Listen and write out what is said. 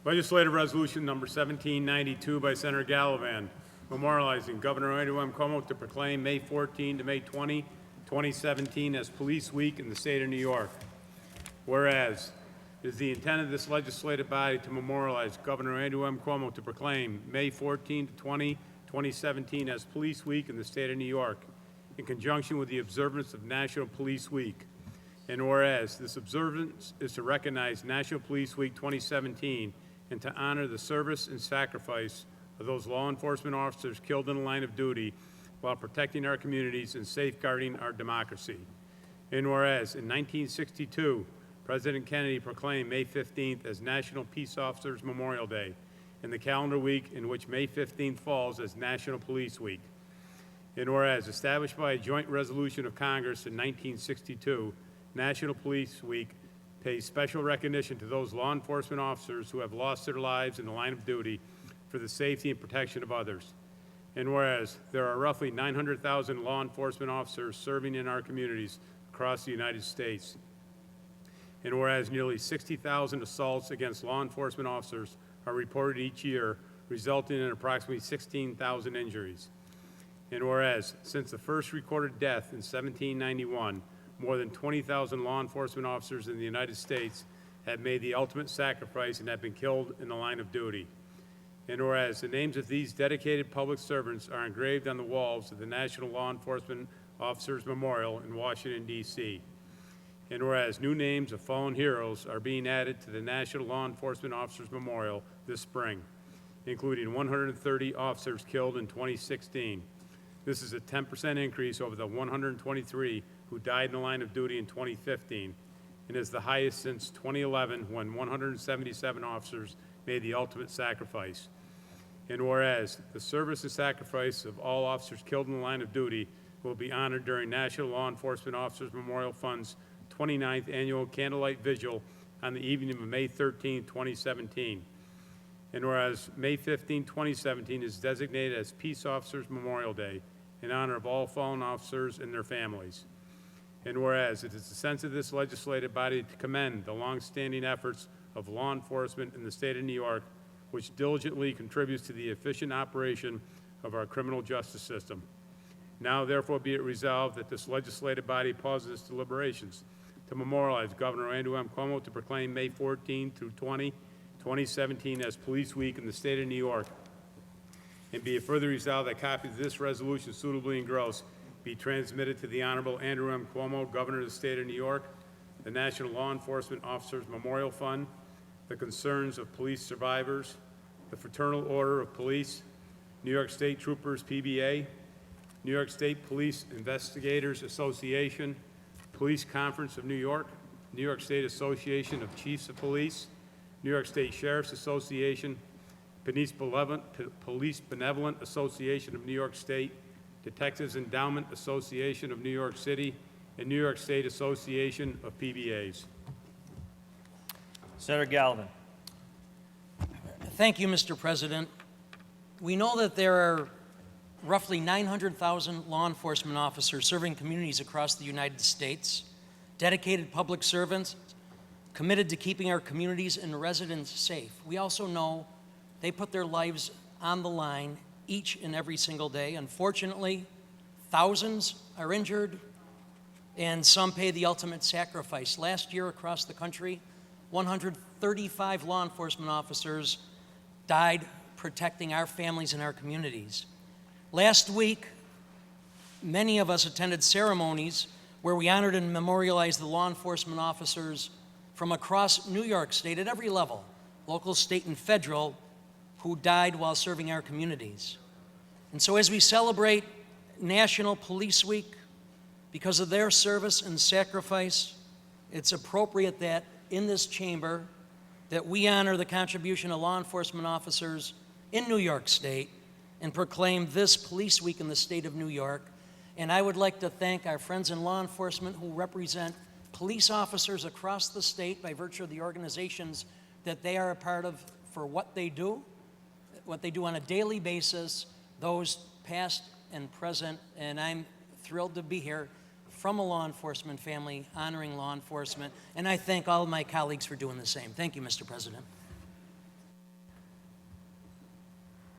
Legislative Resolution Number 1792 by Senator Gallivan, memorializing Governor Andrew M. Cuomo to proclaim May 14 to May 20, 2017 as Police Week in the state of New York. Whereas, it is the intent of this legislative body to memorialize Governor Andrew M. Cuomo to proclaim May 14 to 20, 2017 as Police Week in the state of New York, in conjunction with the observance of National Police Week. And whereas this observance is to recognize National Police Week 2017 and to honor the service and sacrifice of those law enforcement officers killed in the line of duty while protecting our communities and safeguarding our democracy. And whereas in 1962, President Kennedy proclaimed May 15th as National Peace Officers Memorial Day, and the calendar week in which May 15th falls as National Police Week. And whereas established by a joint resolution of Congress in 1962, National Police Week pays special recognition to those law enforcement officers who have lost their lives in the line of duty for the safety and protection of others. And whereas there are roughly 900,000 law enforcement officers serving in our communities across the United States. And whereas nearly 60,000 assaults against law enforcement officers are reported each year, resulting in approximately 16,000 injuries. And whereas since the first recorded death in 1791, more than 20,000 law enforcement officers in the United States have made the ultimate sacrifice and have been killed in the line of duty. And whereas the names of these dedicated public servants are engraved on the walls of the National Law Enforcement Officers Memorial in Washington, D.C. And whereas new names of fallen heroes are being added to the National Law Enforcement Officers Memorial this spring, including 130 officers killed in 2016. This is a 10% increase over the 123 who died in the line of duty in 2015, and is the highest since 2011 when 177 officers made the ultimate sacrifice. And whereas the service and sacrifice of all officers killed in the line of duty will be honored during National Law Enforcement Officers Memorial Fund's 29th Annual Candlelight Vigil on the evening of May 13, 2017. And whereas May 15, 2017 is designated as Peace Officers Memorial Day in honor of all fallen officers and their families. And whereas it is the sense of this legislative body to commend the long-standing efforts of law enforcement in the state of New York, which diligently contributes to the efficient operation of our criminal justice system. Now, therefore, be it resolved that this legislative body pauses its deliberations to memorialize Governor Andrew M. Cuomo to proclaim May 14 through 20, 2017 as Police Week in the state of New York. And be it further resolved that copies of this resolution suitably engrossed be transmitted to the Honorable Andrew M. Cuomo, Governor of the State of New York, the National Law Enforcement Officers Memorial Fund, the concerns of police survivors, the Fraternal Order of Police, New York State Troopers PBA, New York State Police Investigators Association, Police Conference of New York, New York State Association of Chiefs of Police, New York State Sheriff's Association, Police Benevolent Association of New York State, Detectives Endowment Association of New York City, and New York State Association of PBAs. Senator Gallivan. Thank you, Mr. President. We know that there are roughly 900,000 law enforcement officers serving communities across the United States, dedicated public servants committed to keeping our communities and residents safe. We also know they put their lives on the line each and every single day. Unfortunately, thousands are injured, and some pay the ultimate sacrifice. Last year across the country, 135 law enforcement officers died protecting our families and our communities. Last week, many of us attended ceremonies where we honored and memorialized the law enforcement officers from across New York State at every level, local, state, and federal, who died while serving our communities. And so as we celebrate National Police Week, because of their service and sacrifice, it's appropriate that in this chamber that we honor the contribution of law enforcement officers in New York State and proclaim this Police Week in the state of New York. And I would like to thank our friends in law enforcement who represent police officers across the state by virtue of the organizations that they are a part of for what they do on a daily basis, those past and present. And I'm thrilled to be here from a law enforcement family, honoring law enforcement. And I thank all of my colleagues for doing the same. Thank you, Mr. President.